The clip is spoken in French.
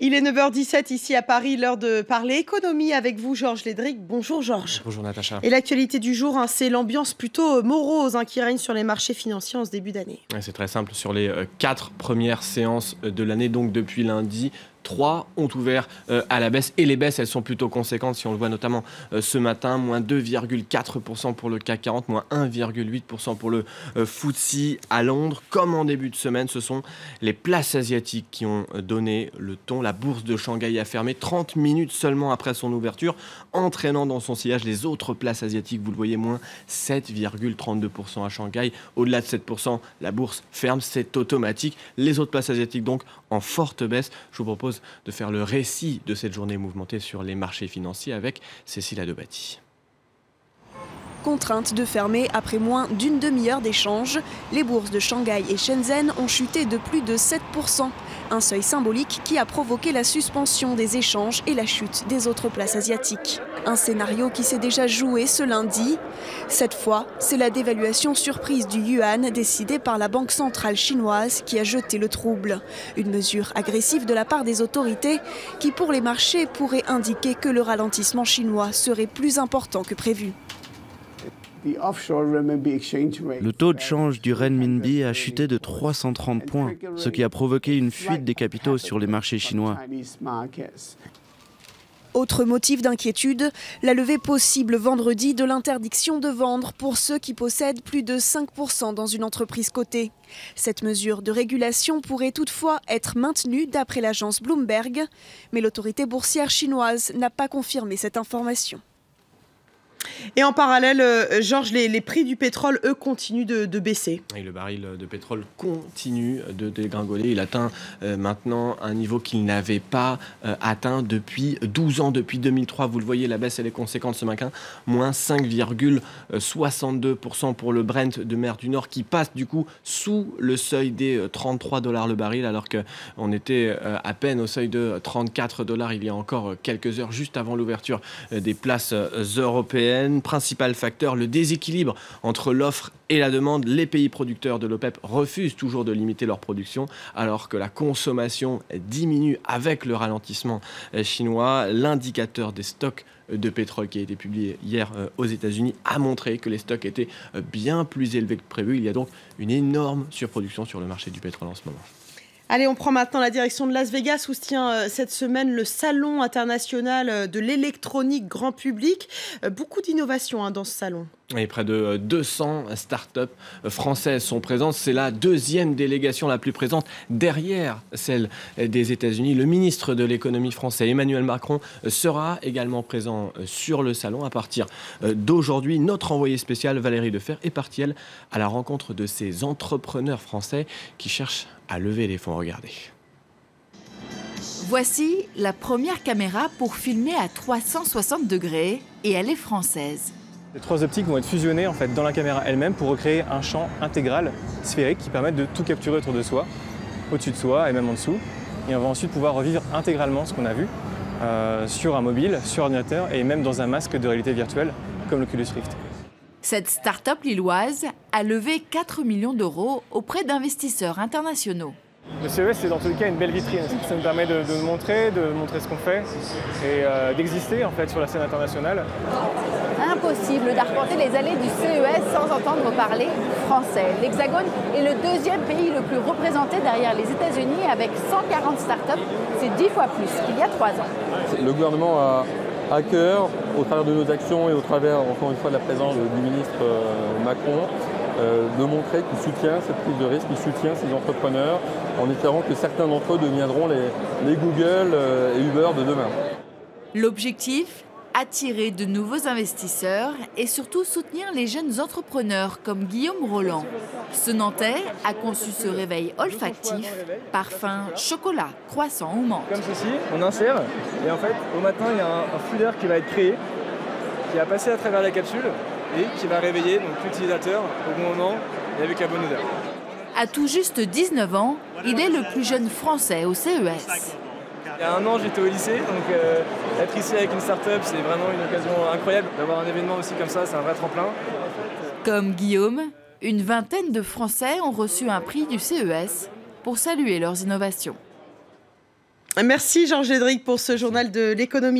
Il est 9h17 ici à Paris, l'heure de parler économie avec vous, Georges Lédric. Bonjour Georges. Bonjour Natacha. Et l'actualité du jour, c'est l'ambiance plutôt morose qui règne sur les marchés financiers en ce début d'année. C'est très simple, sur les 4 premières séances de l'année, donc depuis lundi, 3 ont ouvert à la baisse et les baisses elles sont plutôt conséquentes si on le voit notamment ce matin, moins 2,4% pour le CAC 40, moins 1,8% pour le FTSE à Londres. Comme en début de semaine, ce sont les places asiatiques qui ont donné le ton. La bourse de Shanghai a fermé 30 minutes seulement après son ouverture, entraînant dans son sillage les autres places asiatiques. Vous le voyez, moins 7,32% à Shanghai. Au-delà de 7%, la bourse ferme, c'est automatique. Les autres places asiatiques donc en forte baisse. Je vous propose de faire le récit de cette journée mouvementée sur les marchés financiers avec Cécile Adobati. Contrainte de fermer après moins d'une demi-heure d'échange, les bourses de Shanghai et Shenzhen ont chuté de plus de 7%. Un seuil symbolique qui a provoqué la suspension des échanges et la chute des autres places asiatiques. Un scénario qui s'est déjà joué ce lundi. Cette fois, c'est la dévaluation surprise du yuan décidée par la Banque centrale chinoise qui a jeté le trouble. Une mesure agressive de la part des autorités qui, pour les marchés, pourrait indiquer que le ralentissement chinois serait plus important que prévu. Le taux de change du renminbi a chuté de 330 points, ce qui a provoqué une fuite des capitaux sur les marchés chinois. Autre motif d'inquiétude, la levée possible vendredi de l'interdiction de vendre pour ceux qui possèdent plus de 5% dans une entreprise cotée. Cette mesure de régulation pourrait toutefois être maintenue d'après l'agence Bloomberg, mais l'autorité boursière chinoise n'a pas confirmé cette information. Et en parallèle, Georges, les prix du pétrole, eux, continuent de baisser. Et le baril de pétrole continue de dégringoler. Il atteint maintenant un niveau qu'il n'avait pas atteint depuis 12 ans, depuis 2003. Vous le voyez, la baisse elle est conséquente ce matin. Moins 5,62% pour le Brent de mer du Nord qui passe du coup sous le seuil des $33 le baril alors qu'on était à peine au seuil de $34 il y a encore quelques heures juste avant l'ouverture des places européennes. Principal facteur, le déséquilibre entre l'offre et la demande. Les pays producteurs de l'OPEP refusent toujours de limiter leur production alors que la consommation diminue avec le ralentissement chinois. L'indicateur des stocks de pétrole qui a été publié hier aux États-Unis a montré que les stocks étaient bien plus élevés que prévu. Il y a donc une énorme surproduction sur le marché du pétrole en ce moment. Allez, on prend maintenant la direction de Las Vegas où se tient cette semaine le Salon international de l'électronique grand public. Beaucoup d'innovations dans ce salon. Et près de 200 startups françaises sont présentes. C'est la deuxième délégation la plus présente derrière celle des États-Unis. Le ministre de l'économie français, Emmanuel Macron, sera également présent sur le salon. À partir d'aujourd'hui, notre envoyée spéciale Valérie Defer est partie, elle, à la rencontre de ces entrepreneurs français qui cherchent à lever les fonds. Regardez. Voici la première caméra pour filmer à 360 degrés et elle est française. Les trois optiques vont être fusionnées en fait, dans la caméra elle-même pour recréer un champ intégral sphérique qui permet de tout capturer autour de soi, au-dessus de soi et même en dessous. Et on va ensuite pouvoir revivre intégralement ce qu'on a vu sur un mobile, sur ordinateur et même dans un masque de réalité virtuelle comme l'Oculus Rift. Cette start-up lilloise a levé 4 millions d'euros auprès d'investisseurs internationaux. Le CES, c'est dans tous les cas une belle vitrine. Ça nous permet de montrer ce qu'on fait et d'exister en fait sur la scène internationale. Impossible d'arpenter les allées du CES sans entendre parler français. L'Hexagone est le deuxième pays le plus représenté derrière les États-Unis avec 140 startups. C'est 10 fois plus qu'il y a 3 ans. Le gouvernement a à cœur, au travers de nos actions et au travers, encore une fois, de la présence du ministre Macron, de montrer qu'il soutient cette prise de risque, qu'il soutient ces entrepreneurs, en espérant que certains d'entre eux deviendront les Google et Uber de demain. L'objectif ? Attirer de nouveaux investisseurs et surtout soutenir les jeunes entrepreneurs comme Guillaume Roland. Ce Nantais a conçu ce réveil olfactif, parfum, chocolat, croissant ou menthe. Comme ceci, on insère et en fait au matin il y a un flux d'air qui va être créé, qui va passer à travers la capsule et qui va réveiller l'utilisateur au bon moment et avec la bonne odeur. À tout juste 19 ans, il est le plus jeune Français au CES. Il y a un an, j'étais au lycée, donc être ici avec une start-up, c'est vraiment une occasion incroyable. D'avoir un événement aussi comme ça, c'est un vrai tremplin. Comme Guillaume, une vingtaine de Français ont reçu un prix du CES pour saluer leurs innovations. Merci Georges Ledric pour ce journal de l'économie.